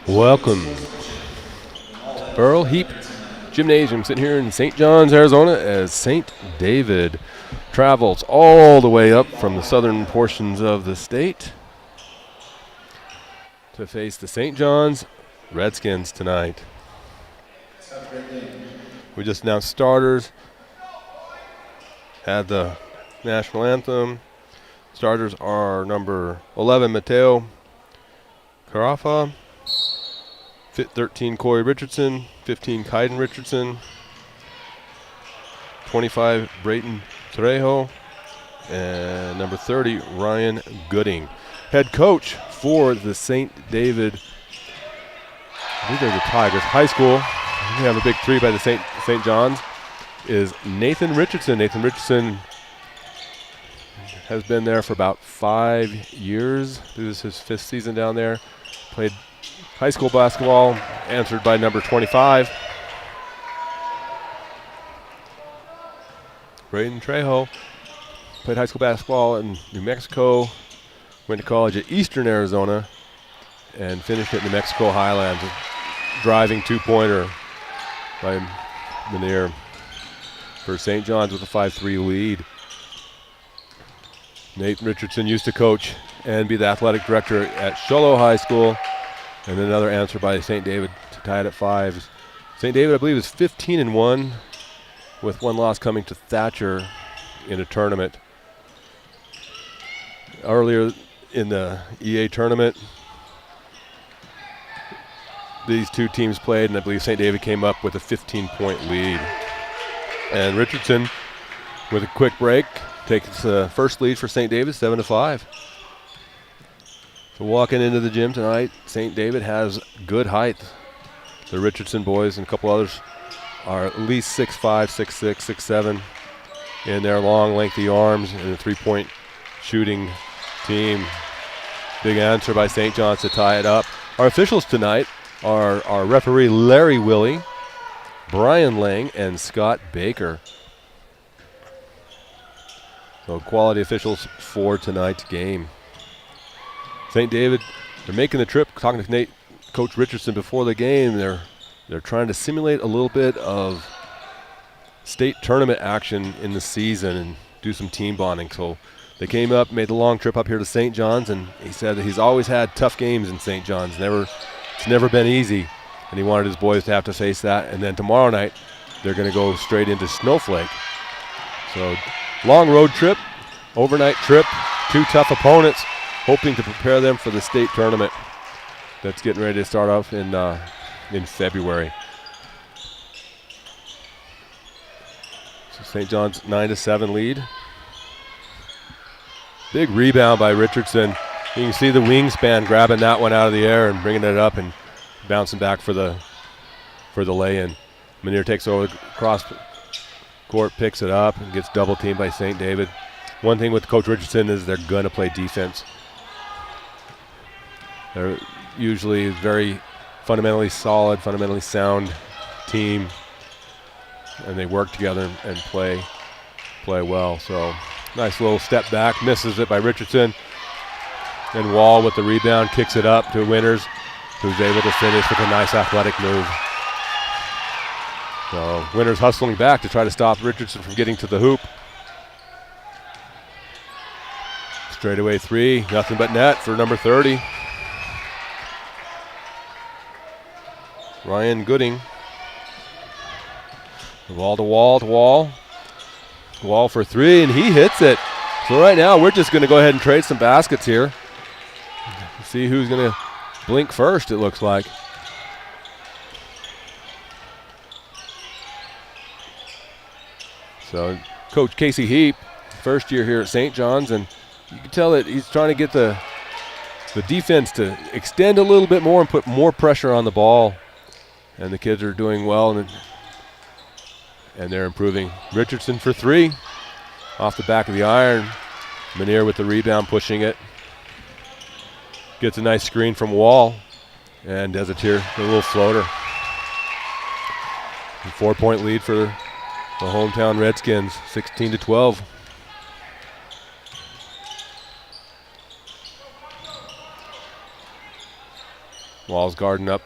Welcome to Pearl Heap Gymnasium, sitting here in St. John's, Arizona, as St. David travels all the way up from the southern portions of the state to face the St. John's Redskins tonight. We just announced starters, had the national anthem. Starters are number 11, Mateo Carafa, 13, Corey Richardson, 15, Kaiden Richardson, 25, Brayton Trejo, and number 30, Ryan Gooding. Head coach for the St. David, I think they're the Tigers, high school. We have a big three by the St. John's, is Nathan Richardson. Nathan Richardson has been there for about 5 years. This is his 5th season down there. Played high school basketball, answered by number 25. Brayden Trejo played high school basketball in New Mexico, went to college at Eastern Arizona, and finished at New Mexico Highlands. A driving two-pointer by Manier for St. John's with a 5-3 lead. Nate Richardson used to coach and be the athletic director at Sholo High School, and then another answer by St. David to tie it at 5. St. David, I believe, is 15-1, with one loss coming to Thatcher in a tournament. Earlier in the EA tournament, these two teams played, and I believe St. David came up with a 15-point lead. And Richardson, with a quick break, takes the first lead for St. David, 7-5. So walking into the gym tonight, St. David has good height. The Richardson boys and a couple others are at least 6'5", 6'6", 6'7", in their long, lengthy arms, and a three-point shooting team. Big answer by St. John's to tie it up. Our officials tonight are our referee Larry Willie, Brian Lang, and Scott Baker. So quality officials for tonight's game. St. David, they're making the trip. Talking to Coach Richardson before the game, they're trying to simulate a little bit of state tournament action in the season and do some team bonding. So they came up, made the long trip up here to St. John's, and he said that he's always had tough games in St. John's. It's never been easy, and he wanted his boys to have to face that. And then tomorrow night, they're going to go straight into Snowflake. So long road trip, overnight trip, two tough opponents, hoping to prepare them for the state tournament that's getting ready to start off in February. So St. John's 9-7 lead. Big rebound by Richardson. You can see the wingspan grabbing that one out of the air and bringing it up and bouncing back for the lay-in. Manier takes over the cross court, picks it up, and gets double teamed by St. David. One thing with Coach Richardson is they're going to play defense. They're usually very fundamentally solid, fundamentally sound team, and they work together and play well. So nice little step back, misses it by Richardson. And Wall with the rebound kicks it up to Winters, who's able to finish with a nice athletic move. So Winters hustling back to try to stop Richardson from getting to the hoop. Straightaway three, nothing but net for number 30. Ryan Gooding. Wall to wall to wall. Wall for three, and he hits it. So right now we're just going to go ahead and trade some baskets here. See who's going to blink first, it looks like. So Coach Casey Heap, first year here at St. John's, and you can tell that he's trying to get the defense to extend a little bit more and put more pressure on the ball. And the kids are doing well, and they're improving. Richardson for three, off the back of the iron. Manier with the rebound, pushing it. Gets a nice screen from Wall, and does it here, a little floater. A 4-point lead for the hometown Redskins, 16-12. Wall's guarding up,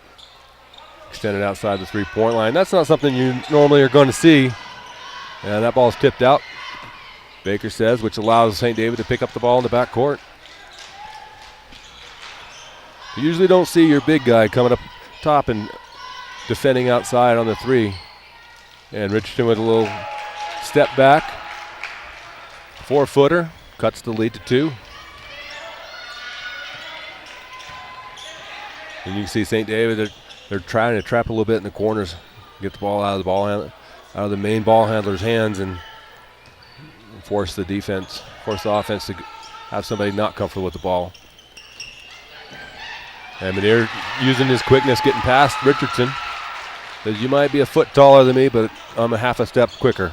extended outside the three-point line. That's not something you normally are going to see. And that ball is tipped out, Baker says, which allows St. David to pick up the ball in the backcourt. You usually don't see your big guy coming up top and defending outside on the three. And Richardson with a little step back. 4-footer, cuts the lead to 2. And you can see St. David, they're trying to trap a little bit in the corners, get the ball out of the main ball handler's hands and force the offense to have somebody not comfortable with the ball. And Manier using his quickness, getting past Richardson. Says, you might be a foot taller than me, but I'm a half a step quicker.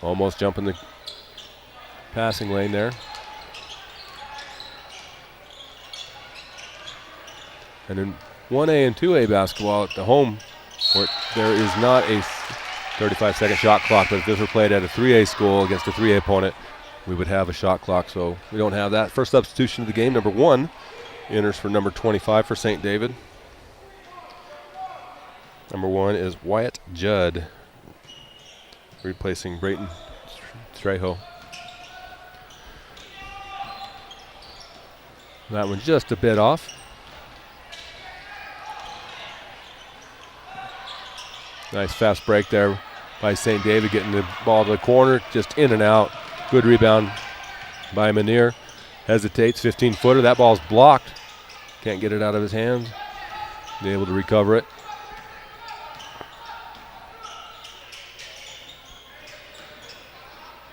Almost jumping the passing lane there. And in 1A and 2A basketball at the home court, there is not a 35-second shot clock, but if this were played at a 3A school against a 3A opponent, we would have a shot clock, so we don't have that. First substitution of the game, number 1, enters for number 25 for St. David. Number 1 is Wyatt Judd, replacing Brayton Trejo. That one's just a bit off. Nice fast break there by St. David, getting the ball to the corner, just in and out. Good rebound by Manier. Hesitates, 15-footer. That ball's blocked. Can't get it out of his hands. Be able to recover it.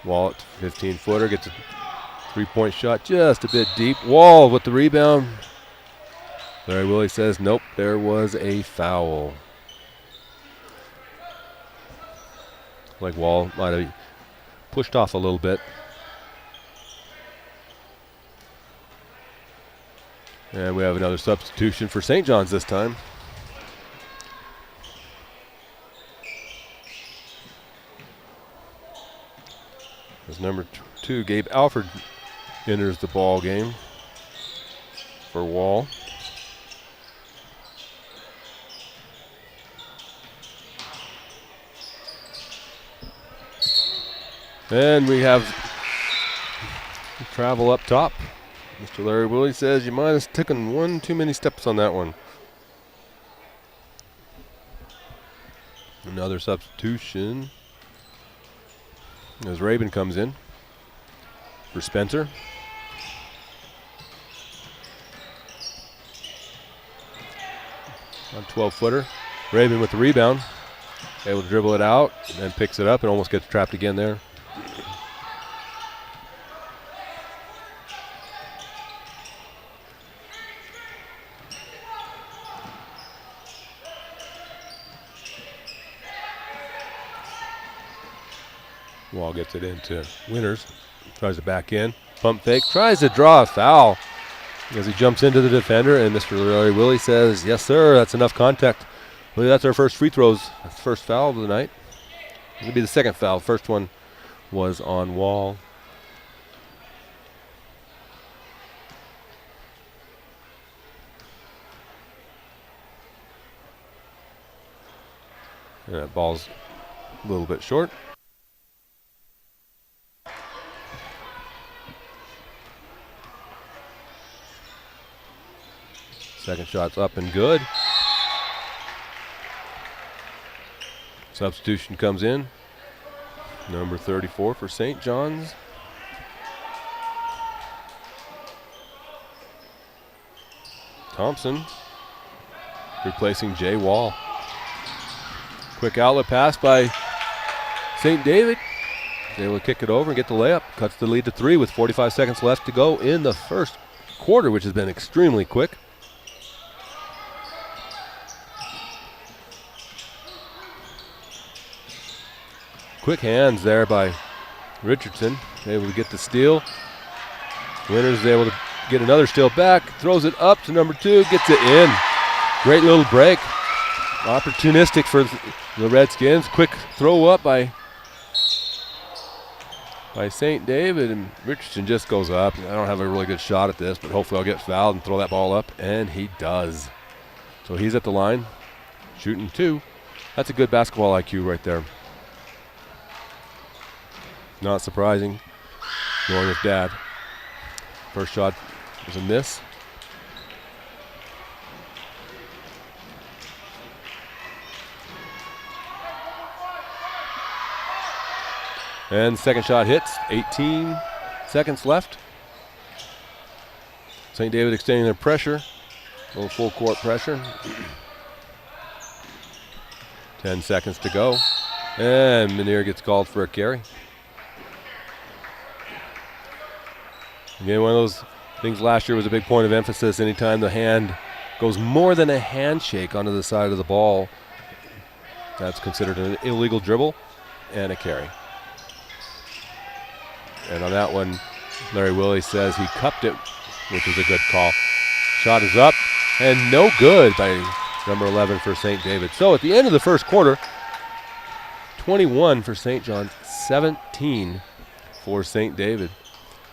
Wall, 15-footer, gets a three-point shot just a bit deep. Wall with the rebound. Larry Willie says, nope, there was a foul. Like Wall might have pushed off a little bit. And we have another substitution for St. John's this time. As number 2, Gabe Alford, enters the ball game for Wall. And we have travel up top. Mr. Larry Willie says you might have taken one too many steps on that one. Another substitution as Rabin comes in for Spencer. On 12-footer. Rabin with the rebound. Able to dribble it out and picks it up and almost gets trapped again there. Wall gets it into Winters. Tries to back in. Pump fake. Tries to draw a foul as he jumps into the defender. And Mr. Larry Willie says, yes, sir, that's enough contact. I believe that's our first free throws. That's the first foul of the night. It'll be the second foul. First one was on Wall. And that ball's a little bit short. Second shot's up and good. Substitution comes in. Number 34 for St. John's. Thompson replacing Jay Wall. Quick outlet pass by St. David. Able to kick it over and get the layup. Cuts the lead to 3 with 45 seconds left to go in the first quarter, which has been extremely quick. Quick hands there by Richardson. Able to get the steal. Winters able to get another steal back. Throws it up to number 2. Gets it in. Great little break. Opportunistic for the Redskins. Quick throw up by by St. David, and Richardson just goes up. I don't have a really good shot at this, but hopefully I'll get fouled and throw that ball up, and he does. So he's at the line, shooting 2. That's a good basketball IQ right there. Not surprising, going with Dad. First shot was a miss. And second shot hits, 18 seconds left. St. David extending their pressure, a little full court pressure. 10 seconds to go. And Manier gets called for a carry. Again, one of those things last year was a big point of emphasis. Anytime the hand goes more than a handshake onto the side of the ball, that's considered an illegal dribble and a carry. And on that one, Larry Willie says he cupped it, which is a good call. Shot is up and no good by number 11 for St. David. So at the end of the first quarter, 21 for St. John's, 17 for St. David.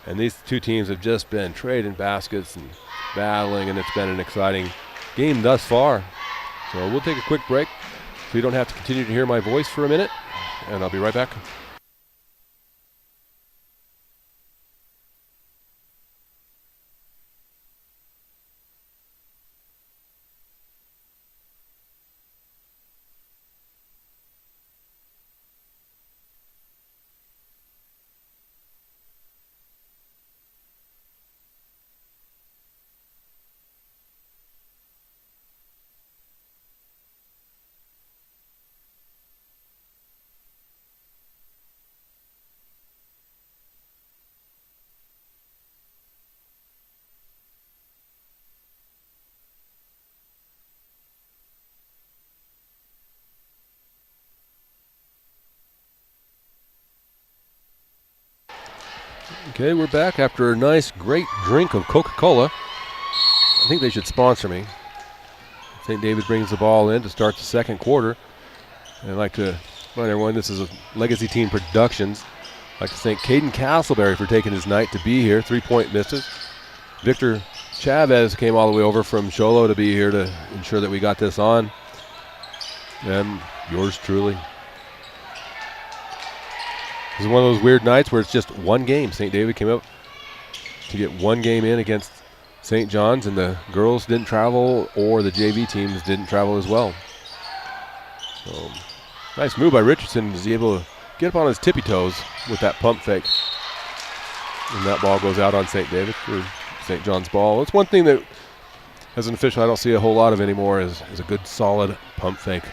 And these two teams have just been trading baskets and battling, and it's been an exciting game thus far. So we'll take a quick break so you don't have to continue to hear my voice for a minute, and I'll be right back. Okay, we're back after a nice, great drink of Coca-Cola. I think they should sponsor me. St. David brings the ball in to start the second quarter. And I'd like to remind everyone this is a Legacy Team Productions. I'd like to thank Caden Castleberry for taking his night to be here. 3-point misses. Victor Chavez came all the way over from Sholo to be here to ensure that we got this on. And yours truly. This is one of those weird nights where it's just one game. St. David came up to get one game in against St. John's, and the girls didn't travel, or the JV teams didn't travel as well. So, nice move by Richardson. Is he able to get up on his tippy toes with that pump fake? And that ball goes out on St. David for St. John's ball. It's one thing that, as an official, I don't see a whole lot of anymore is a good, solid pump fake.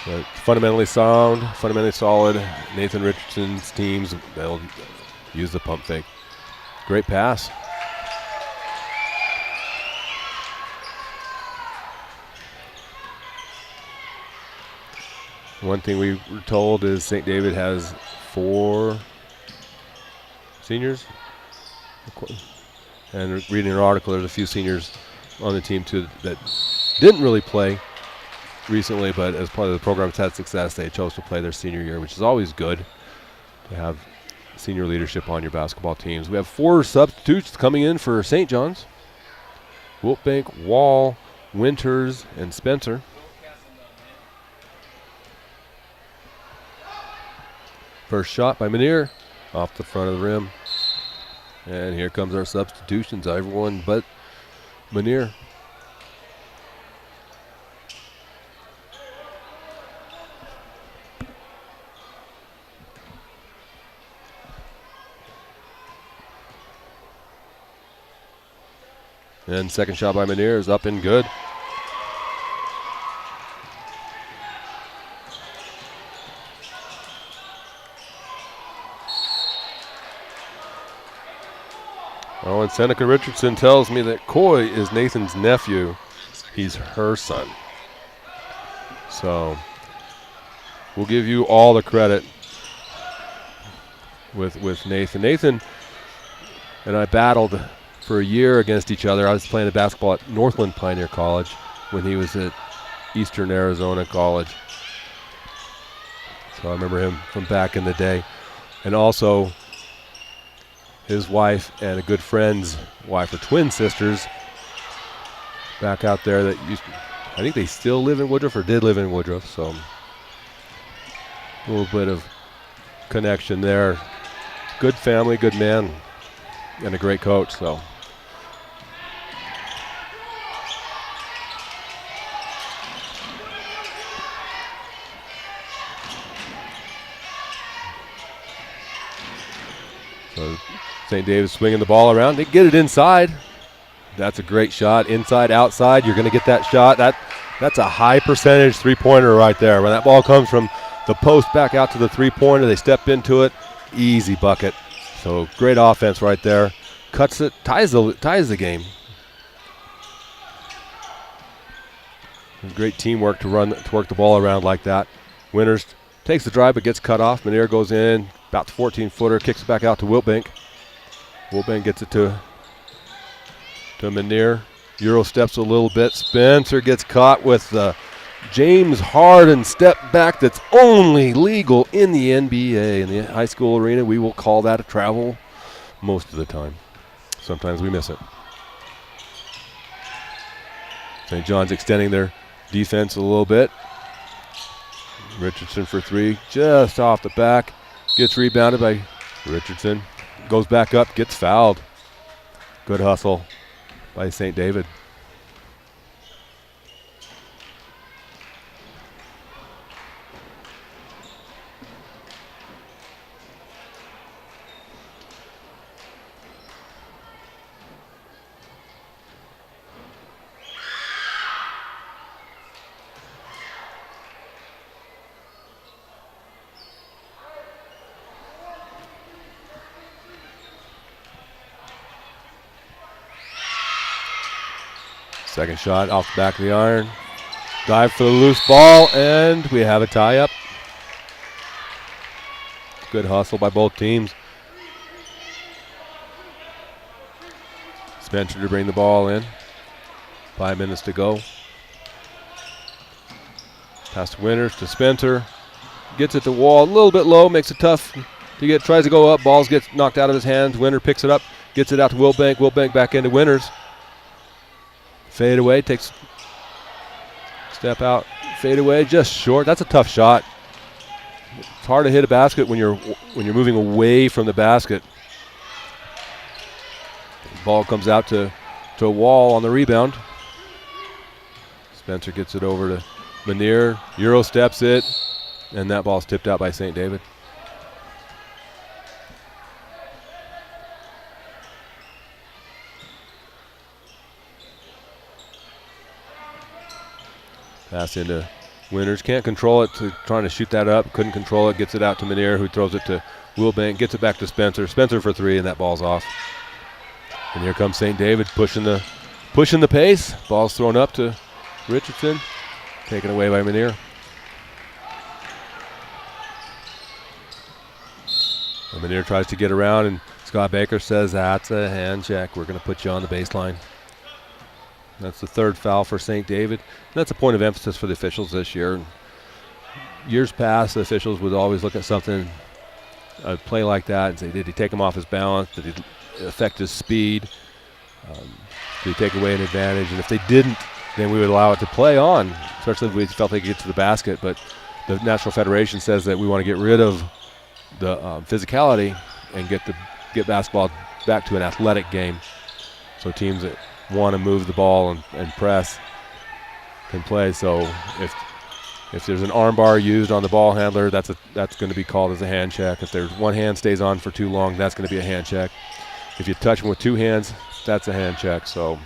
But fundamentally sound, fundamentally solid. Nathan Richardson's teams, they'll use the pump fake. Great pass. One thing we were told is St. David has 4 seniors. And reading an article, there's a few seniors on the team too that didn't really play recently, but as part of the program's had success, they chose to play their senior year, which is always good to have senior leadership on your basketball teams. We have 4 substitutes coming in for St. John's. Wiltbank, Wall, Winters, and Spencer. First shot by Manier, off the front of the rim. And here comes our substitutions, everyone but Manier. And second shot by Manier is up and good. Oh, and Seneca Richardson tells me that Coy is Nathan's nephew. He's her son. So we'll give you all the credit with Nathan. Nathan and I battled for a year against each other. I was playing the basketball at Northland Pioneer College when he was at Eastern Arizona College. So I remember him from back in the day. And also his wife and a good friend's wife, or twin sisters, back out there that I think they still live in Woodruff or did live in Woodruff. So a little bit of connection there. Good family, good man, and a great coach. So St. David's swinging the ball around. They get it inside. That's a great shot. Inside, outside. You're going to get that shot. That's a high percentage three-pointer right there. When that ball comes from the post back out to the three-pointer, they step into it. Easy bucket. So great offense right there. Cuts it, ties the game. Great teamwork to work the ball around like that. Winters takes the drive but gets cut off. Manier goes in, about the 14-footer, kicks it back out to Wilbank. Wilbank gets it to Manier. Euro steps a little bit. Spencer gets caught with the James Harden step back that's only legal in the NBA. In the high school arena, we will call that a travel most of the time. Sometimes we miss it. St. John's extending their defense a little bit. Richardson for three, just off the back. Gets rebounded by Richardson. Goes back up, gets fouled. Good hustle by St. David. Second shot off the back of the iron. Dive for the loose ball, and we have a tie-up. Good hustle by both teams. Spencer to bring the ball in. 5 minutes to go. Pass to Winters to Spencer. Gets it to Wall, a little bit low, makes it tough to get, tries to go up. Balls gets knocked out of his hands. Winter picks it up, gets it out to Wilbank. Wilbank back into Winters. Fade away, takes step out, fade away, just short. That's a tough shot. It's hard to hit a basket when you're moving away from the basket. The ball comes out to a Wall on the rebound. Spencer gets it over to Manier. Euro steps it, and that ball's tipped out by St. David. Pass into Winters. Can't control it, trying to shoot that up. Couldn't control it. Gets it out to Manier, who throws it to Wilbank. Gets it back to Spencer. Spencer for three, and that ball's off. And here comes St. David pushing the pace. Ball's thrown up to Richardson. Taken away by Manier. And Manier tries to get around, and Scott Baker says, that's a hand check. We're going to put you on the baseline. That's the third foul for St. David. And that's a point of emphasis for the officials this year. Years past, the officials would always look at something, a play like that, and say, did he take him off his balance? Did he affect his speed? Did he take away an advantage? And if they didn't, then we would allow it to play on, especially if we felt they could get to the basket. But the National Federation says that we want to get rid of the physicality and get basketball back to an athletic game. So teams that want to move the ball and press can play. So if there's an arm bar used on the ball handler, that's going to be called as a hand check. If there's one hand stays on for too long, that's going to be a hand check. If you touch them with two hands, that's a hand check. So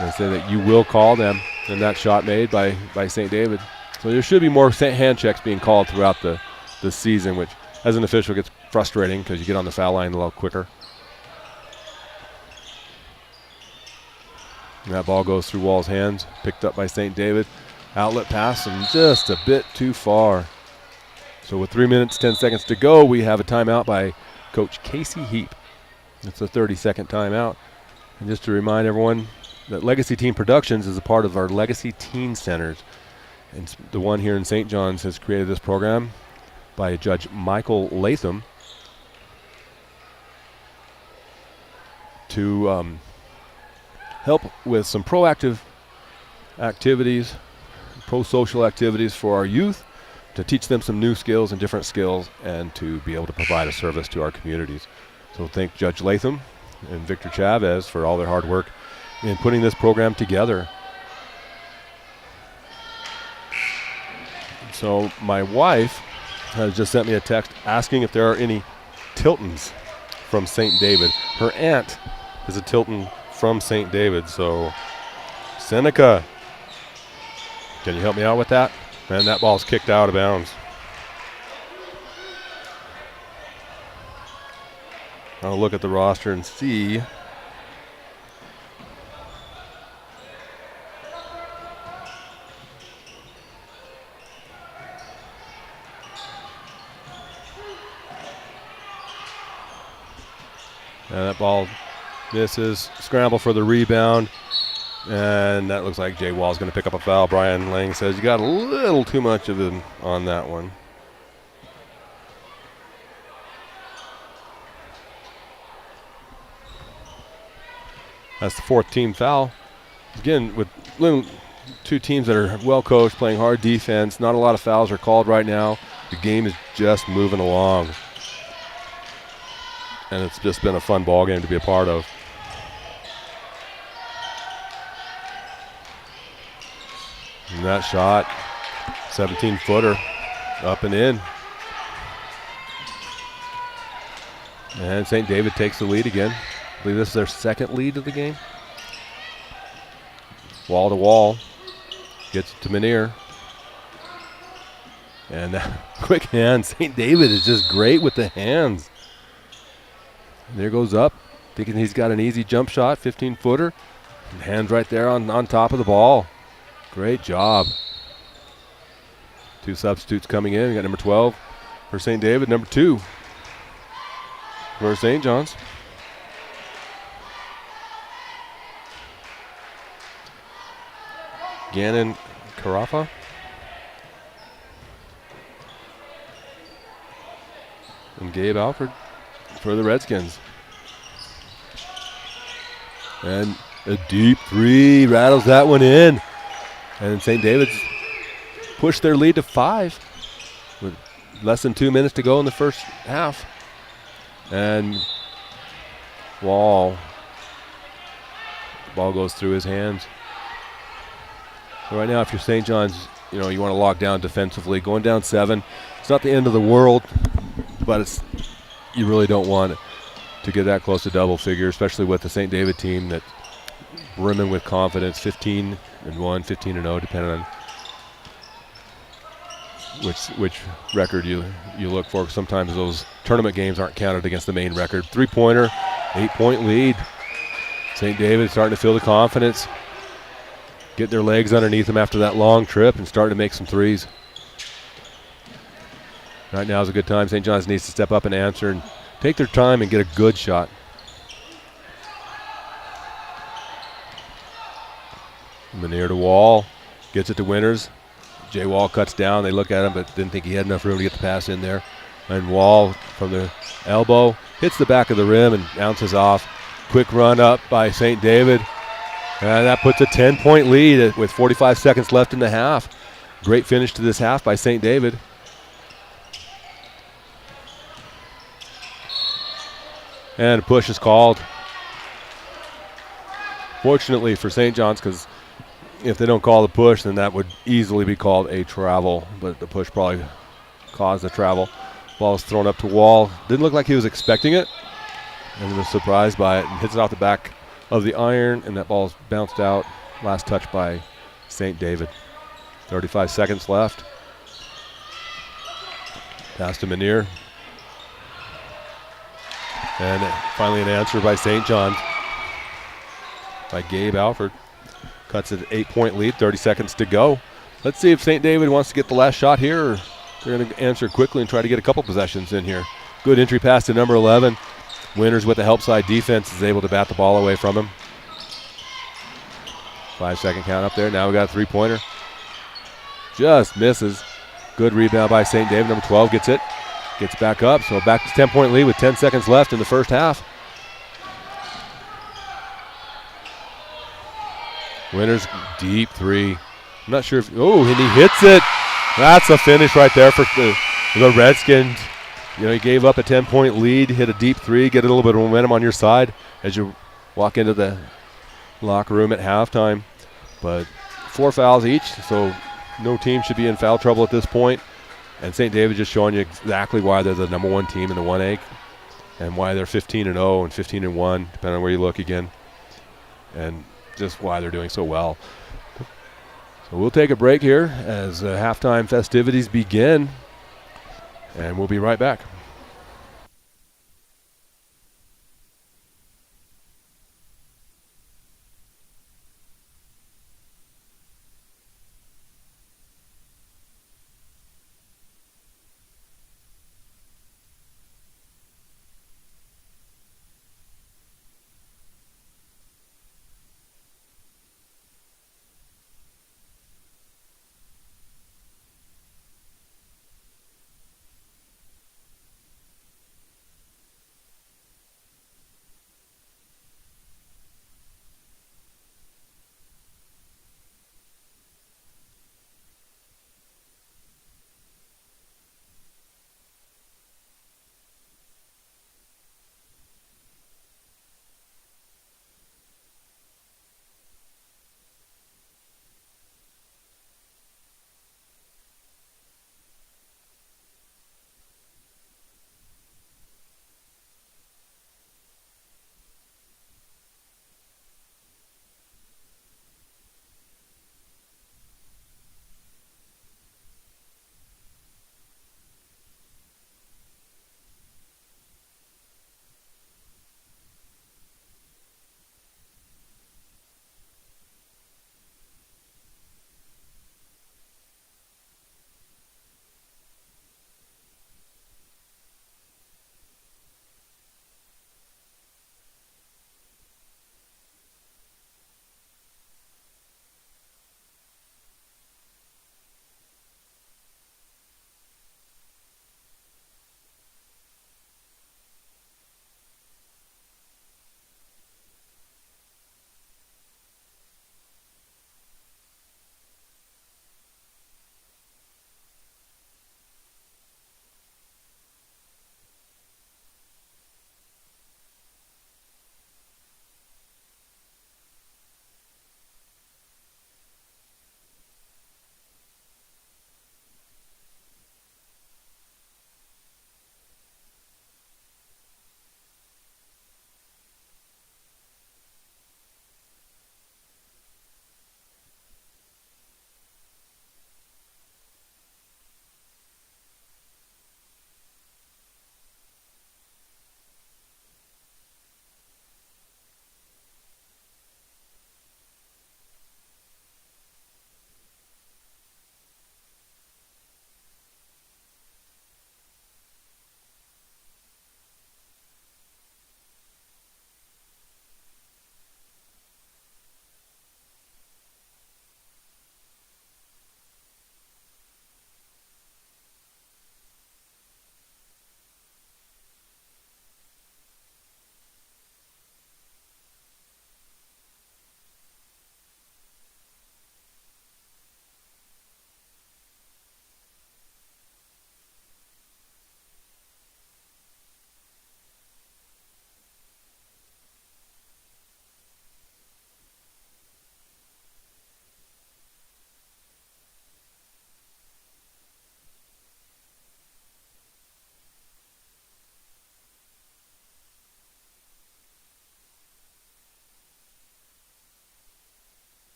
they say that you will call them, and that shot made by St. David. So there should be more hand checks being called throughout the season, which as an official gets frustrating because you get on the foul line a little quicker. And that ball goes through Wall's hands, picked up by St. David. Outlet pass, and just a bit too far. So with 3 minutes, 10 seconds to go, we have a timeout by Coach Casey Heap. It's a 30-second timeout. And just to remind everyone that Legacy Teen Productions is a part of our Legacy Teen Centers. And the one here in St. John's has created this program by Judge Michael Latham to help with some proactive activities, pro-social activities for our youth, to teach them some new skills and different skills, and to be able to provide a service to our communities. So thank Judge Latham and Victor Chavez for all their hard work in putting this program together. So my wife has just sent me a text asking if there are any Tiltons from St. David. Her aunt is a Tilton from St. David. So Seneca, can you help me out with that? Man, that ball's kicked out of bounds. I'll look at the roster and see. And that ball misses. Scramble for the rebound. And that looks like Jay Wall's going to pick up a foul. Brian Lang says you got a little too much of him on that one. That's the fourth team foul. Again, with two teams that are well coached, playing hard defense, not a lot of fouls are called right now. The game is just moving along. And it's just been a fun ball game to be a part of. And that shot, 17-footer, up and in. And St. David takes the lead again. I believe this is their second lead of the game. Wall to wall. Gets it to Menier. And quick hands. St. David is just great with the hands. And there goes up, thinking he's got an easy jump shot, 15-footer. And hands right there on top of the ball. Great job. Two substitutes coming in. We got number 12 for St. David, number 2 for St. John's. Gannon Carafa. And Gabe Alford for the Redskins. And a deep three, rattles that one in. And St. David's pushed their lead to 5 with less than 2 minutes to go in the first half. And Wall, the ball goes through his hands. So right now, if you're St. John's, you want to lock down defensively. Going down 7, it's not the end of the world, but you really don't want to get that close to double figure, especially with the St. David team that's brimming with confidence, 15-1, 15-0, depending on which record you look for. Sometimes those tournament games aren't counted against the main record. 3-pointer, 8-point lead. St. David starting to feel the confidence, get their legs underneath them after that long trip and starting to make some threes. Right now is a good time. St. John's needs to step up and answer and take their time and get a good shot. Menier to Wall, gets it to Winters. Jay Wall cuts down. They look at him, but didn't think he had enough room to get the pass in there. And Wall from the elbow hits the back of the rim and bounces off. Quick run up by St. David. And that puts a 10-point lead with 45 seconds left in the half. Great finish to this half by St. David. And a push is called. Fortunately for St. John's, because if they don't call the push, then that would easily be called a travel. But the push probably caused the travel. Ball is thrown up to Wall. Didn't look like he was expecting it. And was surprised by it and hits it off the back of the iron. And that ball is bounced out. Last touch by St. David. 35 seconds left. Pass to Menier. And finally an answer by St. John's. By Gabe Alford. Cuts it 8-point lead, 30 seconds to go. Let's see if St. David wants to get the last shot here, or they're going to answer quickly and try to get a couple possessions in here. Good entry pass to number 11. Winters with the help side defense is able to bat the ball away from him. 5-second count up there. Now we got a 3-pointer. Just misses. Good rebound by St. David. Number 12 gets it. Gets back up. So back to 10-point lead with 10 seconds left in the first half. Winters, deep three. I'm not sure if, and he hits it. That's a finish right there for the Redskins. You know, he gave up a 10-point lead, hit a deep three, get a little bit of momentum on your side as you walk into the locker room at halftime. But 4 fouls each, so no team should be in foul trouble at this point. And St. David just showing you exactly why they're the number one team in the 1A and why they're 15-0 and 15-1, depending on where you look again, and just why they're doing so well. So we'll take a break here as halftime festivities begin, and we'll be right back.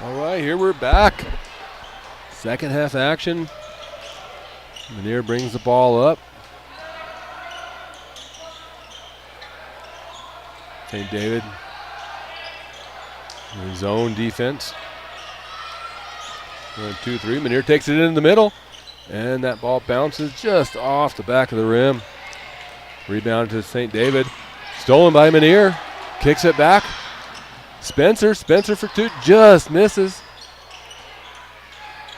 All right, here we're back. Second half action. Manier brings the ball up. St. David in zone defense. 1, 2, 3. Manier takes it in the middle, and that ball bounces just off the back of the rim. Rebound to St. David. Stolen by Manier. Kicks it back. Spencer for 2. Just misses.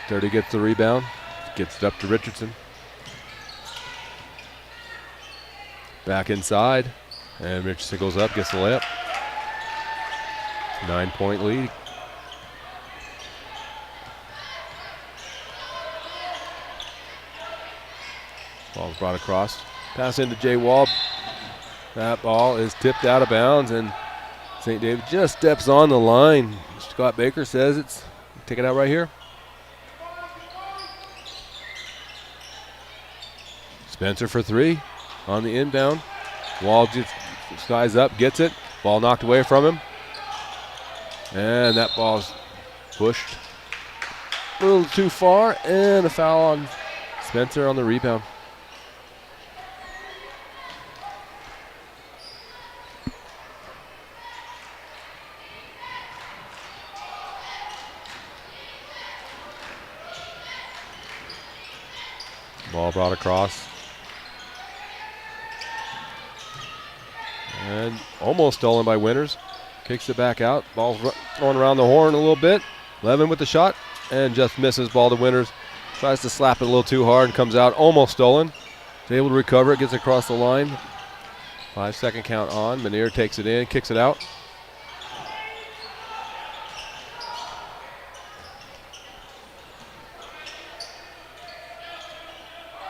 30 gets the rebound. Gets it up to Richardson. Back inside. And Richardson goes up, gets the layup. 9-point lead. Ball's brought across. Pass into Jay Wall. That ball is tipped out of bounds, and St. David just steps on the line. Scott Baker says it's, take it out right here. Spencer for 3 on the inbound. Wall just skies up, gets it. Ball knocked away from him. And that ball's pushed a little too far, and a foul on Spencer on the rebound. Ball brought across. And almost stolen by Winters. Kicks it back out. Ball's thrown around the horn a little bit. Levin with the shot and just misses. Ball to Winters. Tries to slap it a little too hard and comes out almost stolen. Is able to recover it, gets across the line. 5-second count on. Manier takes it in, kicks it out.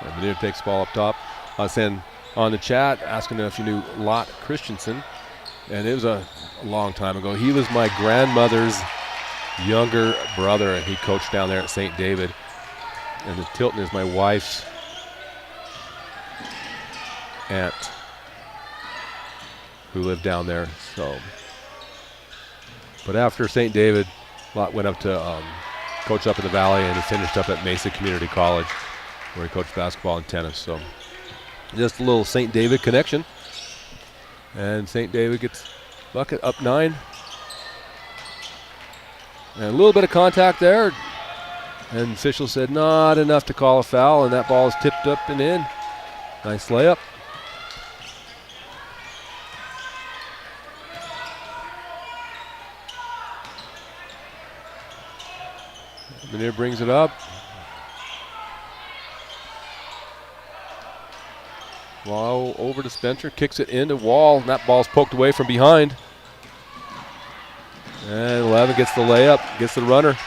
Manier takes the ball up top. I was saying on the chat, asking if you knew Lot Christensen, and it was a long time ago. He was my grandmother's younger brother, and he coached down there at St. David. And the Tilton is my wife's aunt who lived down there. So, but after St. David, Lot went up to coach up in the Valley, and he finished up at Mesa Community College, where he coached basketball and tennis. So just a little St. David connection. And St. David gets bucket up 9. And a little bit of contact there. And official said not enough to call a foul, and that ball is tipped up and in. Nice layup. Manier brings it up. Wall over to Spencer, kicks it into Wall, and that ball's poked away from behind. And 11 gets the layup, gets the runner.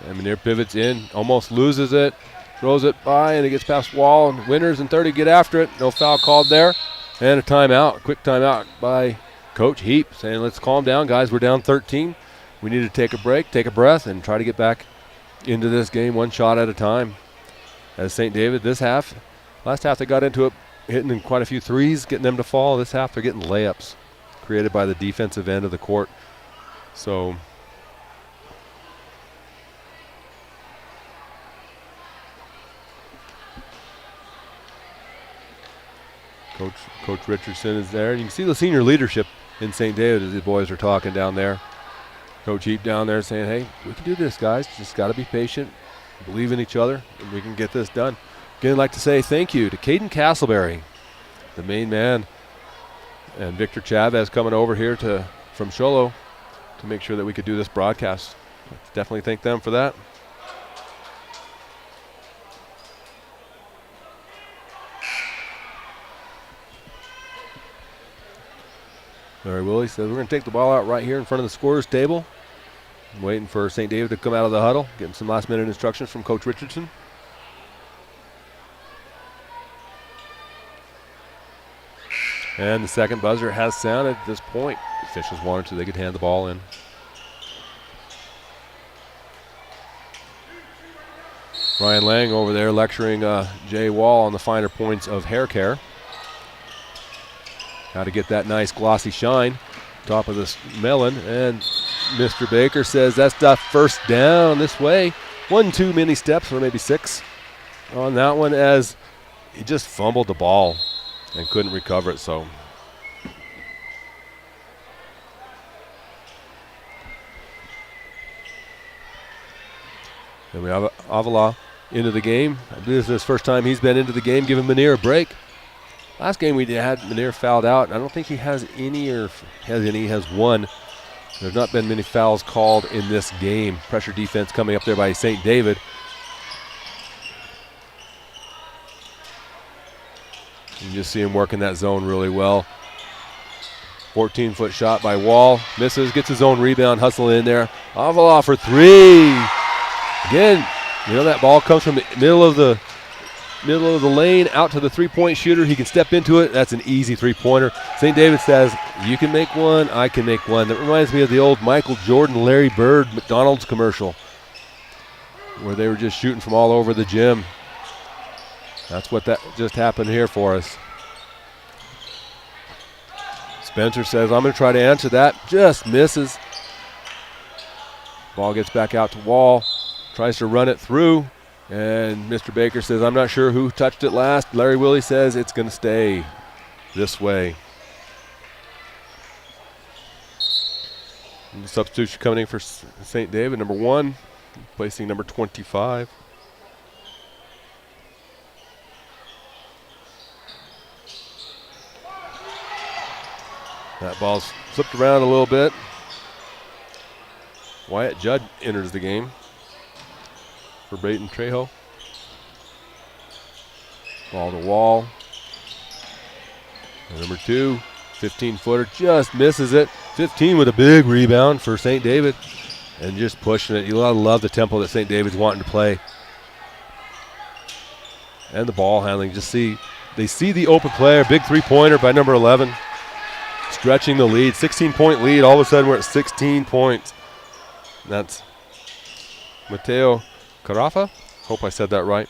And Manier pivots in, almost loses it, throws it by, and it gets past Wall, and Winters and 30 get after it. No foul called there. And a timeout, quick timeout by Coach Heap, saying let's calm down, guys, we're down 13. We need to take a break, take a breath, and try to get back into this game one shot at a time. As St. David this half, last half they got into it, hitting in quite a few threes, getting them to fall. This half they're getting layups created by the defensive end of the court. So Coach Richardson is there. And you can see the senior leadership in St. David as the boys are talking down there. Coach Heap down there saying, hey, we can do this, guys. Just got to be patient, believe in each other, and we can get this done. Again, I'd like to say thank you to Caden Castleberry, the main man, and Victor Chavez coming over here from Sholo to make sure that we could do this broadcast. Definitely thank them for that. Larry Willie says we're going to take the ball out right here in front of the scorer's table. I'm waiting for St. David to come out of the huddle, getting some last-minute instructions from Coach Richardson. And the second buzzer has sounded at this point. The officials wanted so they could hand the ball in. Ryan Lang over there lecturing Jay Wall on the finer points of hair care. How to get that nice glossy shine. Top of this melon. And Mr. Baker says that's the first down this way. 1 too many steps, or maybe 6 on that one, as he just fumbled the ball and couldn't recover it. So and we have Avila into the game. I believe this is his first time he's been into the game, giving Manier a break. Last game we had Manier fouled out. I don't think he has any, or has any. He has 1. There's not been many fouls called in this game. Pressure defense coming up there by St. David. You just see him working that zone really well. 14-foot shot by Wall. Misses, gets his own rebound, hustle in there. Avila for 3. Again, you know that ball comes from the middle of the lane out to the three-point shooter. He can step into it. That's an easy three-pointer. St. David says, you can make one, I can make one. That reminds me of the old Michael Jordan, Larry Bird, McDonald's commercial, where they were just shooting from all over the gym. That's what that just happened here for us. Spencer says, I'm going to try to answer that. Just misses. Ball gets back out to Wall. Tries to run it through. And Mr. Baker says, I'm not sure who touched it last. Larry Willie says it's going to stay this way. And the substitution coming in for St. David, number 1, placing number 25. That ball's flipped around a little bit. Wyatt Judd enters the game for Brayton Trejo. Ball to Wall. And number 2, 15-footer, just misses it. 15 with a big rebound for St. David. And just pushing it. You love the tempo that St. David's wanting to play. And the ball handling. They see the open player. Big three-pointer by number 11. Stretching the lead. 16-point lead. All of a sudden we're at 16 points. That's Mateo Carafa. Hope I said that right.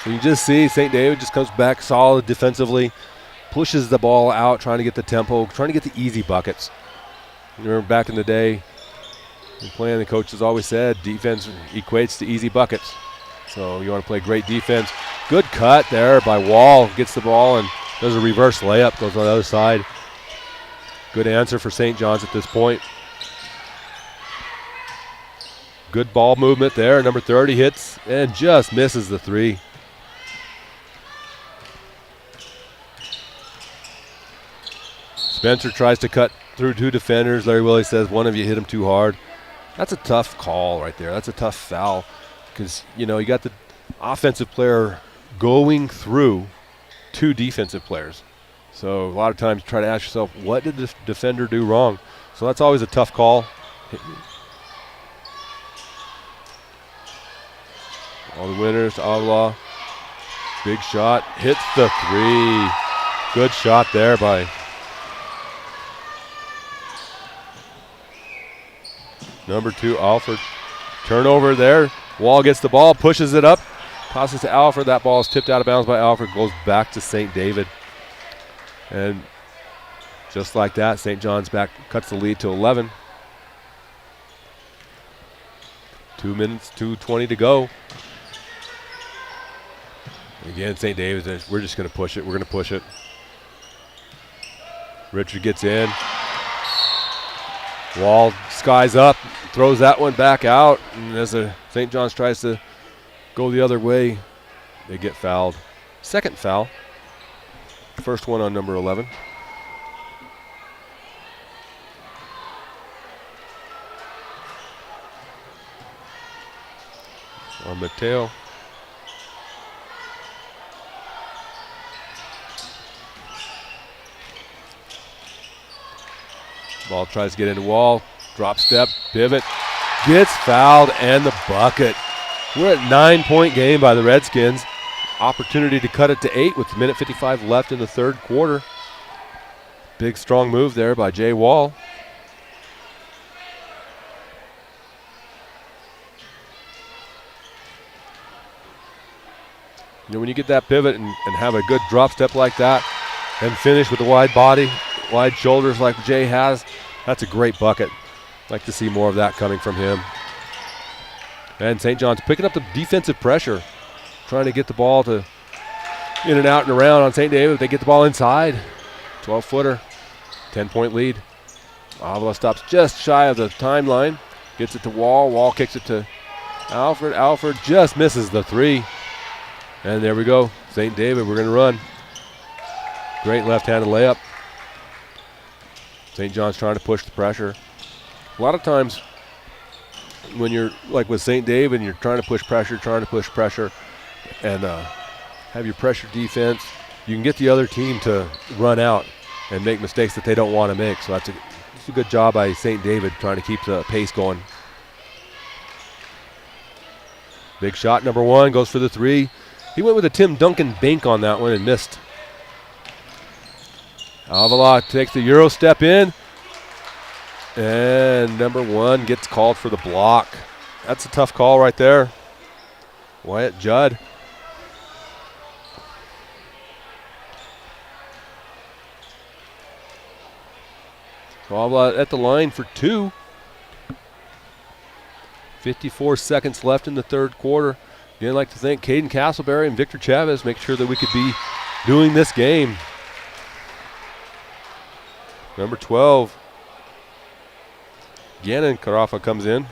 So you just see St. David just comes back solid defensively, pushes the ball out, trying to get the tempo, trying to get the easy buckets. You remember back in the day, the coaches always said defense equates to easy buckets. So you want to play great defense. Good cut there by Wall. Gets the ball and does a reverse layup, goes on the other side. Good answer for St. John's at this point. Good ball movement there. Number 30 hits and just misses the 3. Spencer tries to cut through 2 defenders. Larry Willie says, one of you hit him too hard. That's a tough call right there. That's a tough foul because, you got the offensive player going through 2 defensive players. So a lot of times you try to ask yourself, what did the defender do wrong? So that's always a tough call. All the winners, Avila. Big shot, hits the 3. Good shot there by number 2, Alford. Turnover there. Wall gets the ball, pushes it up, passes to Alford. That ball is tipped out of bounds by Alford, goes back to St. David. And just like that, St. John's back, cuts the lead to 11. 2 minutes, 2:20 to go. Again, St. David's, we're just going to push it. We're going to push it. Richard gets in. Wall skies up, throws that one back out. And as St. John's tries to go the other way, they get fouled. Second foul. First one on number 11. On Mateo. Ball tries to get into Wall. Drop step, pivot. Gets fouled and the bucket. We're at 9-point game by the Redskins. Opportunity to cut it to 8 with 1:55 left in the third quarter. Big strong move there by Jay Wall. You know, when you get that pivot and have a good drop step like that and finish with a wide body, wide shoulders like Jay has, that's a great bucket. Like to see more of that coming from him. And St. John's picking up the defensive pressure, trying to get the ball to in and out and around on St. David. They get the ball inside. 12-footer, 10-point lead. Avila stops just shy of the timeline, gets it to Wall. Wall kicks it to Alfred. Alfred just misses the three. And there we go. St. David, we're going to run. Great left-handed layup. St. John's trying to push the pressure. A lot of times when you're like with St. David and you're trying to push pressure, and have your pressure defense, you can get the other team to run out and make mistakes that they don't want to make. So that's a good job by St. David trying to keep the pace going. Big shot, number one, goes for the three. He went with a Tim Duncan bank on that one and missed. Avila takes the Euro step in. And number one gets called for the block. That's a tough call right there. Wyatt Judd. So Avila at the line for two. 54 seconds left in the third quarter. Again, I'd like to thank Caden Castleberry and Victor Chavez, make sure that we could be doing this game. Number 12, Gannon Carafa comes in.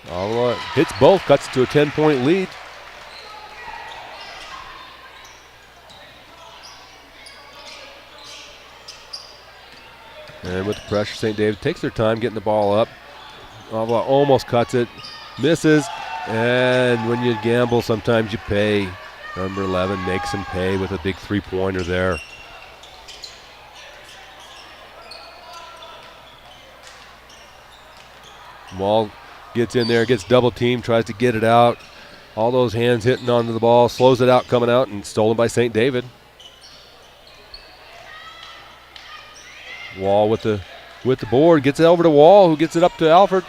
Avila hits both, cuts it to a 10-point lead. And with the pressure, St. David takes their time getting the ball up. Avila almost cuts it, misses, and when you gamble, sometimes you pay. Number 11 makes him pay with a big three-pointer there. Wall gets in there, gets double-teamed, tries to get it out. All those hands hitting onto the ball, slows it out, coming out, and stolen by St. David. Wall with the board, gets it over to Wall, who gets it up to Alfred.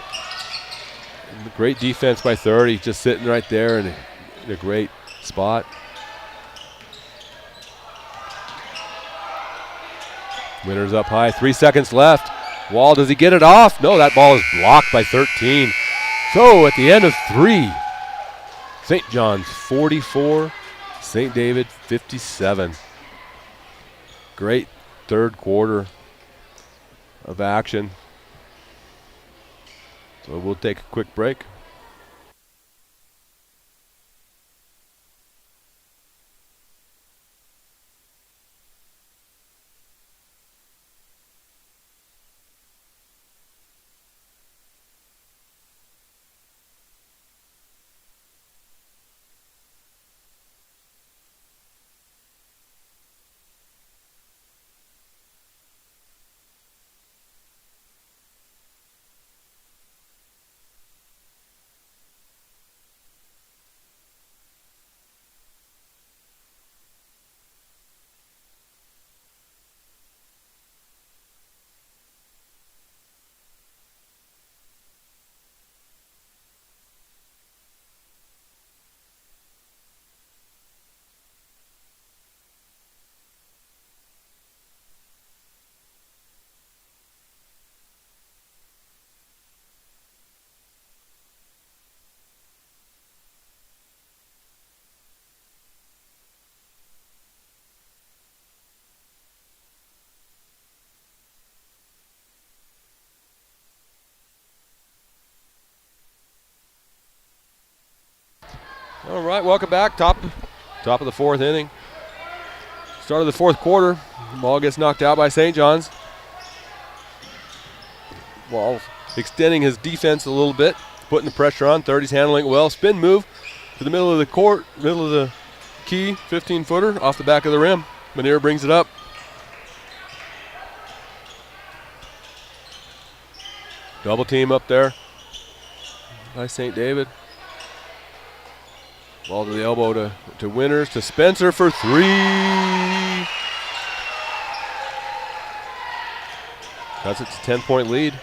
And great defense by 30, just sitting right there in a great spot. Winners up high, 3 seconds left. Wall, does he get it off? No, that ball is blocked by 13. So at the end of three, St. John's 44, St. David 57. Great third quarter of action. So we'll take a quick break. All right, welcome back. Top of the fourth inning. Start of the fourth quarter. Ball gets knocked out by St. John's. Wall extending his defense a little bit, putting the pressure on. 30's handling it well. Spin move to the middle of the court, middle of the key, 15-footer off the back of the rim. Manera brings it up. Double team up there by St. David. Ball to the elbow to Winters, to Spencer for three. That's its 10-point lead.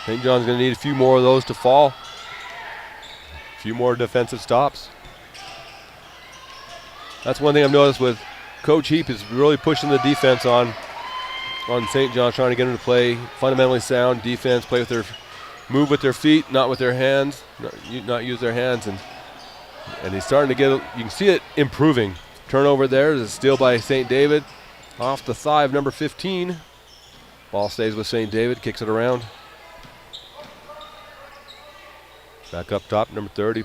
St. John's going to need a few more of those to fall. A few more defensive stops. That's one thing I've noticed with Coach Heap is really pushing the defense on St. John's, trying to get them to play fundamentally sound defense, move with their feet, not with their hands, not use their hands. And he's starting to get, you can see it improving. Turnover there is a steal by St. David. Off the thigh of number 15. Ball stays with St. David, kicks it around. Back up top, number 30,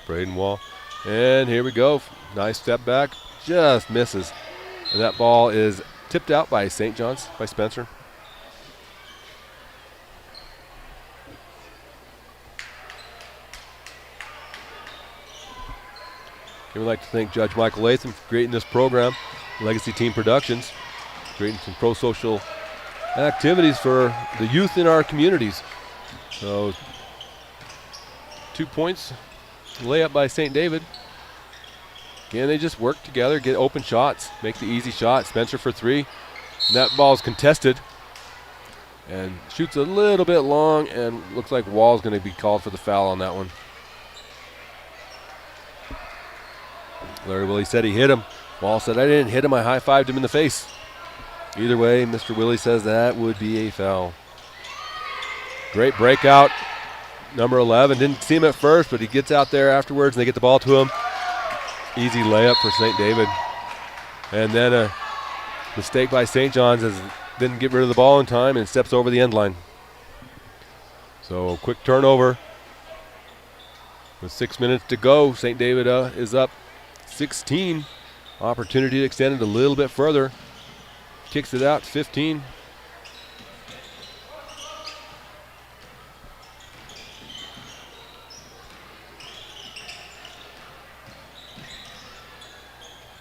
Braden Wall. And here we go. Nice step back, just misses. And that ball is tipped out by St. John's, by Spencer. We'd like to thank Judge Michael Latham for creating this program, Legacy Team Productions, creating some pro-social activities for the youth in our communities. So 2 points, layup by St. David. Again, they just work together, get open shots, make the easy shot. Spencer for three. And that ball's contested and shoots a little bit long, and looks like Wall's going to be called for the foul on that one. Larry Willie said he hit him. Wall said, I didn't hit him, I high-fived him in the face. Either way, Mr. Willie says that would be a foul. Great breakout. Number 11, didn't see him at first, but he gets out there afterwards and they get the ball to him. Easy layup for St. David. And then a mistake by St. John's as didn't get rid of the ball in time and steps over the end line. So quick turnover. With 6 minutes to go, St. David is up 16. Opportunity to extend it a little bit further. Kicks it out, 15.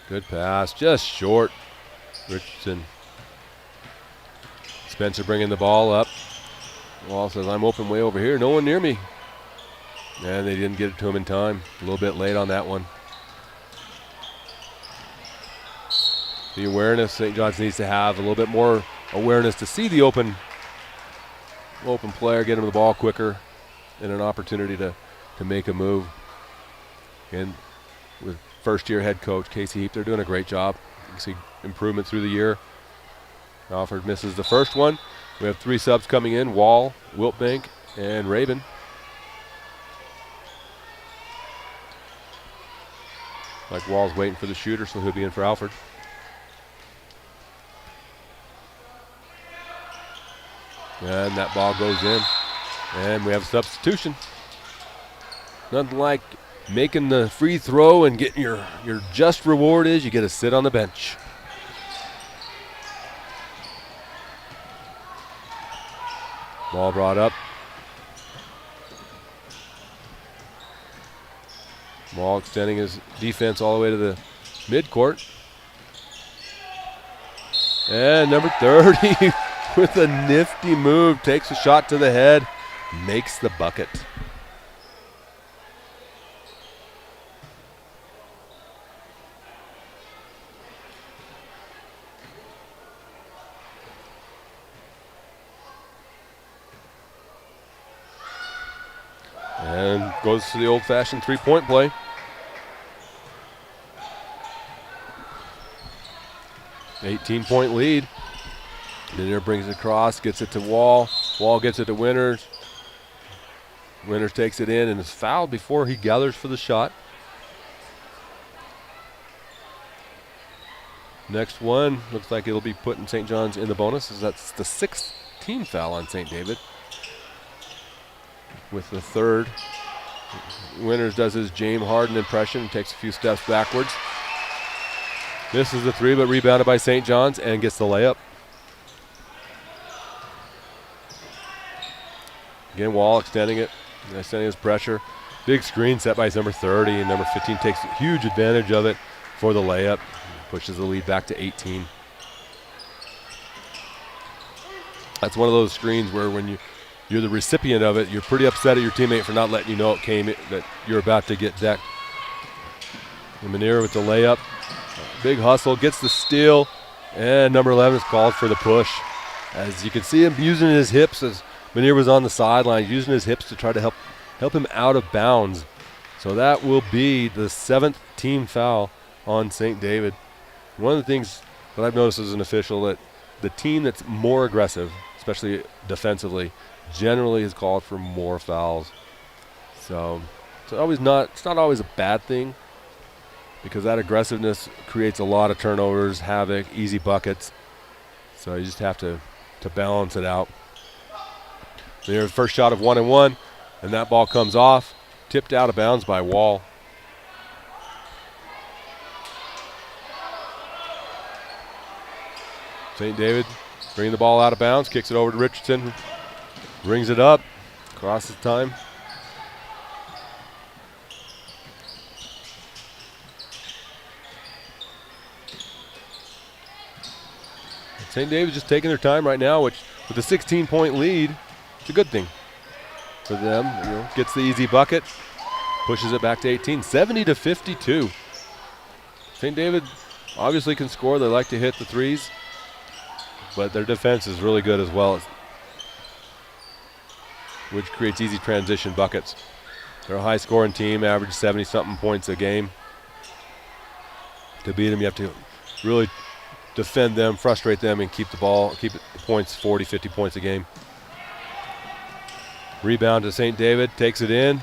Good pass, just short. Richardson. Spencer bringing the ball up. Wall says, I'm open way over here, no one near me. And they didn't get it to him in time. A little bit late on that one. The awareness St. John's needs to have, a little bit more awareness to see the open player, get him the ball quicker, and an opportunity to make a move. And with first-year head coach Casey Heap, they're doing a great job. You can see improvement through the year. Alford misses the first one. We have 3 subs coming in, Wall, Wiltbank, and Rabin. Like Wall's waiting for the shooter, so he'll be in for Alford. And that ball goes in. And we have a substitution. Nothing like making the free throw and getting your just reward is you get to sit on the bench. Ball brought up. Wall extending his defense all the way to the midcourt. And number 30 with a nifty move, takes a shot to the head, makes the bucket. And goes to the old-fashioned three-point play. An 18-point lead. Minier brings it across, gets it to Wall. Wall gets it to Winters. Winters takes it in and is fouled before he gathers for the shot. Next one looks like it'll be putting St. John's in the bonus, as that's the 6th team foul on St. David. With the 3rd, Winters does his James Harden impression and takes a few steps backwards. Misses the 3, but rebounded by St. John's and gets the layup. Again, Wall extending it, extending his pressure. Big screen set by number 30, and number 15 takes huge advantage of it for the layup. Pushes the lead back to 18. That's one of those screens where when you're the recipient of it, you're pretty upset at your teammate for not letting you know that you're about to get decked. And Manera with the layup. Big hustle, gets the steal, and number 11 is called for the push. As you can see him using his hips as Menier was on the sideline using his hips to try to help him out of bounds. So that will be the 7th team foul on St. David. One of the things that I've noticed as an official, that the team that's more aggressive, especially defensively, generally is called for more fouls. So it's not always a bad thing, because that aggressiveness creates a lot of turnovers, havoc, easy buckets. So you just have to balance it out. There's the first shot of 1-1, and that ball comes off, tipped out of bounds by Wall. St. David bringing the ball out of bounds, kicks it over to Richardson, brings it up, crosses time. St. David's just taking their time right now, which with a 16-point lead, it's a good thing for them. Gets the easy bucket, pushes it back to 18, 70-52. St. David obviously can score. They like to hit the threes, but their defense is really good as well, which creates easy transition buckets. They're a high-scoring team, average 70-something points a game. To beat them, you have to really defend them, frustrate them, and keep the points 40, 50 points a game. Rebound to St. David, takes it in,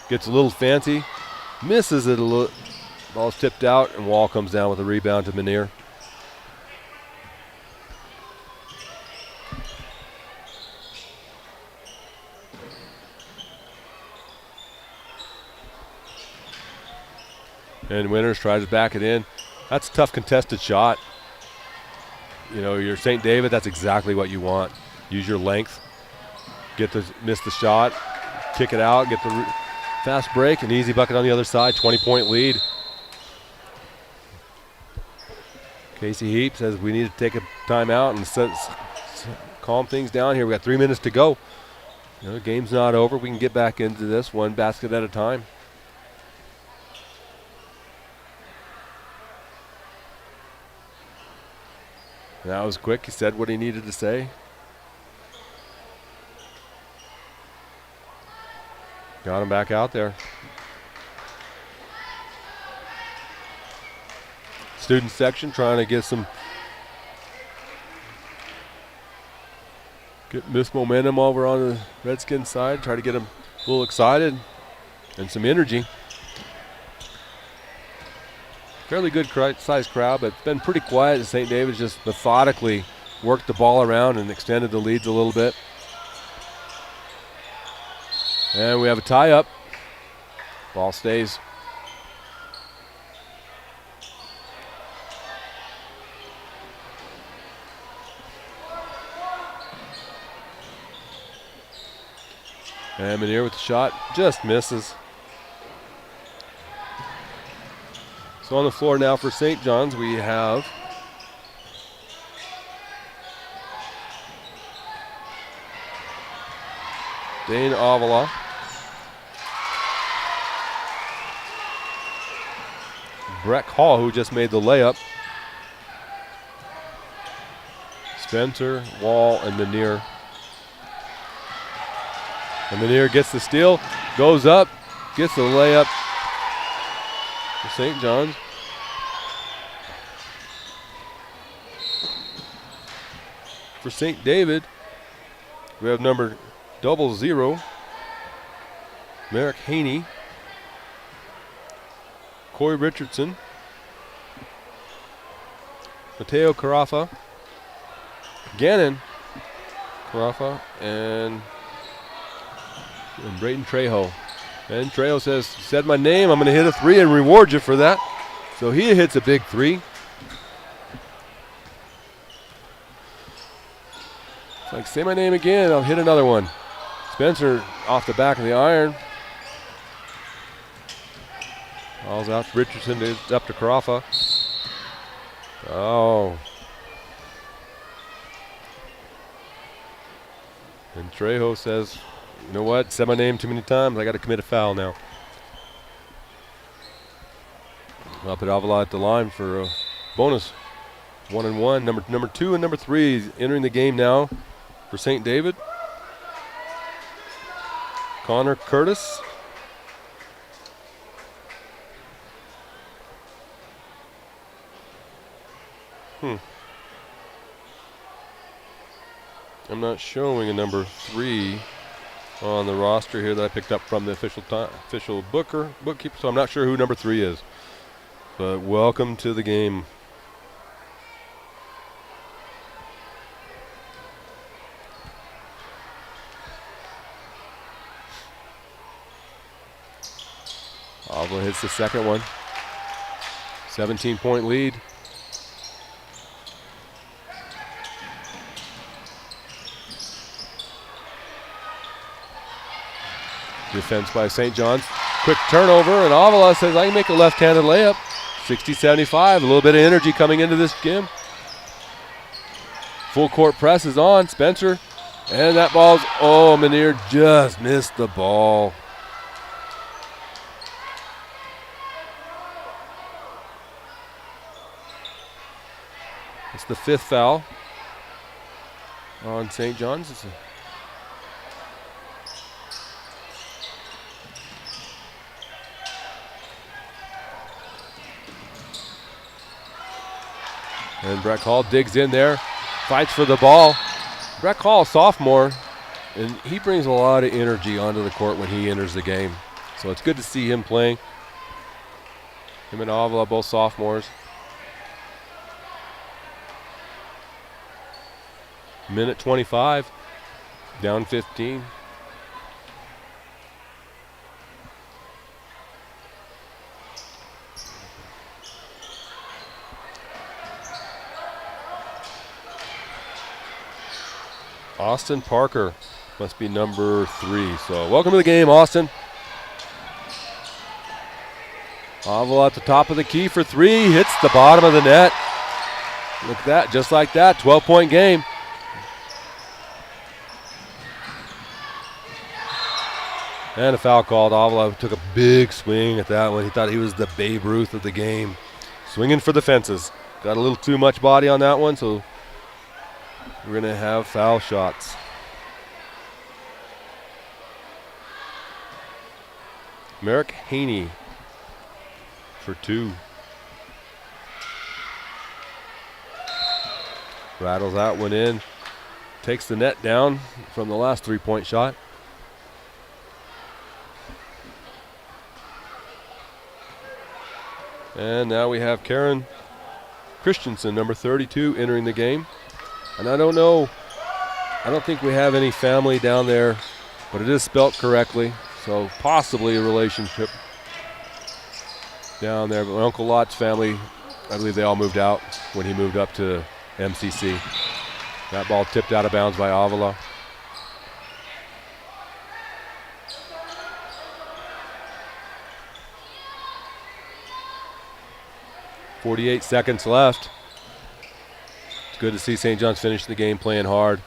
gets a little fancy, misses it a little. Ball's tipped out, and Wall comes down with a rebound to Menier. And Winters tries to back it in. That's a tough contested shot. You're St. David, that's exactly what you want. Use your length, miss the shot, kick it out, get the fast break, an easy bucket on the other side, 20-point lead. Casey Heap says we need to take a timeout and calm things down here. We got 3 minutes to go. The game's not over. We can get back into this one basket at a time. That was quick. He said what he needed to say. Got him back out there. Student section trying to get this momentum over on the Redskins side. Try to get them a little excited and some energy. Fairly good sized crowd, but it's been pretty quiet as St. David's just methodically worked the ball around and extended the leads a little bit. And we have a tie-up. Ball stays. And Menier with the shot, just misses. So on the floor now for St. John's, we have Dane Avila, Breck Hall, who just made the layup, Spencer, Wall, and Menier. And Menier gets the steal, goes up, gets the layup for St. John's. For St. David, we have number 00, Merrick Haney, Corey Richardson, Mateo Carafa, Gannon Carafa, and Brayton Trejo. And Trejo said my name, I'm going to hit a three and reward you for that. So he hits a big three. It's like, say my name again, I'll hit another one. Spencer off the back of the iron. Ball's out to Richardson, it's up to Carafa. Oh. And Trejo says, you know what, said my name too many times, I got to commit a foul now. Up at Avila at the line for a bonus. 1-1. Number 2 and number 3 entering the game now for St. David. Connor Curtis. I'm not showing a number 3 on the roster here that I picked up from the official bookkeeper, so I'm not sure who number 3 is. But welcome to the game. Avila hits the second one. 17-point lead. Defense by St. John's. Quick turnover, and Avila says, I can make a left-handed layup. 60-75, a little bit of energy coming into this game. Full court press is on, Spencer. And that ball's, Munir just missed the ball. It's the 5th foul on St. John's. And Breck Hall digs in there, fights for the ball. Breck Hall, sophomore, and he brings a lot of energy onto the court when he enters the game. So it's good to see him playing. Him and Avila, both sophomores. Minute 25, down 15. Austin Parker must be number 3. So welcome to the game, Austin. Avila at the top of the key for 3, hits the bottom of the net. Look at that, just like that, 12-point game. And a foul called. Avila took a big swing at that one. He thought he was the Babe Ruth of the game. Swinging for the fences. Got a little too much body on that one, so we're going to have foul shots. Merrick Haney for 2. Rattles that one in. Takes the net down from the last 3-point shot. And now we have Karen Christensen, number 32, entering the game. And I don't know, I don't think we have any family down there, but it is spelt correctly, so possibly a relationship down there. But my Uncle Lot's family, I believe they all moved out when he moved up to MCC. That ball tipped out of bounds by Avila. .48 seconds left. It's good to see St. John's finish the game playing hard.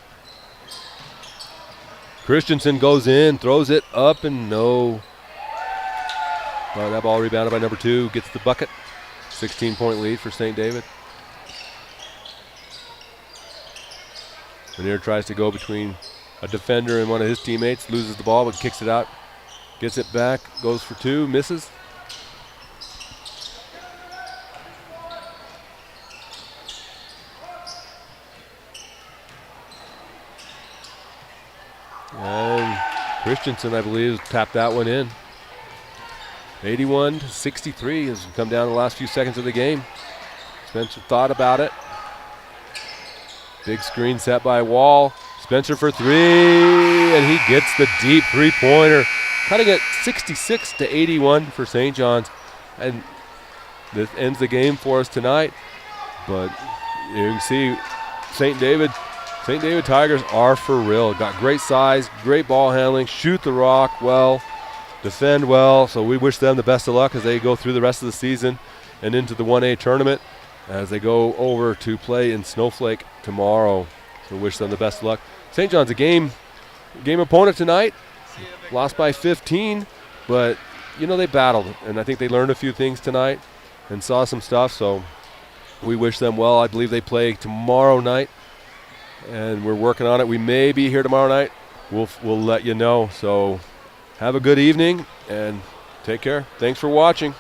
Christensen goes in, throws it up, and no. Well, that ball rebounded by number 2, gets the bucket. 16-point lead for St. David. Munir tries to go between a defender and one of his teammates, loses the ball but kicks it out. Gets it back, goes for 2, misses. And Christensen, I believe, tapped that one in. 81-63 has come down the last few seconds of the game. Spencer thought about it. Big screen set by Wall. Spencer for 3, and he gets the deep 3-pointer. Cutting it 66-81 for St. John's. And this ends the game for us tonight. But you can see St. David Tigers are for real. Got great size, great ball handling, shoot the rock well, defend well. So we wish them the best of luck as they go through the rest of the season and into the 1A tournament as they go over to play in Snowflake tomorrow. So wish them the best of luck. St. John's a game opponent tonight. Lost by 15, but they battled, and I think they learned a few things tonight and saw some stuff. So we wish them well. I believe they play tomorrow night, and we're working on it. We may be here tomorrow night. We'll let you know. So Have a good evening and take care. Thanks for watching.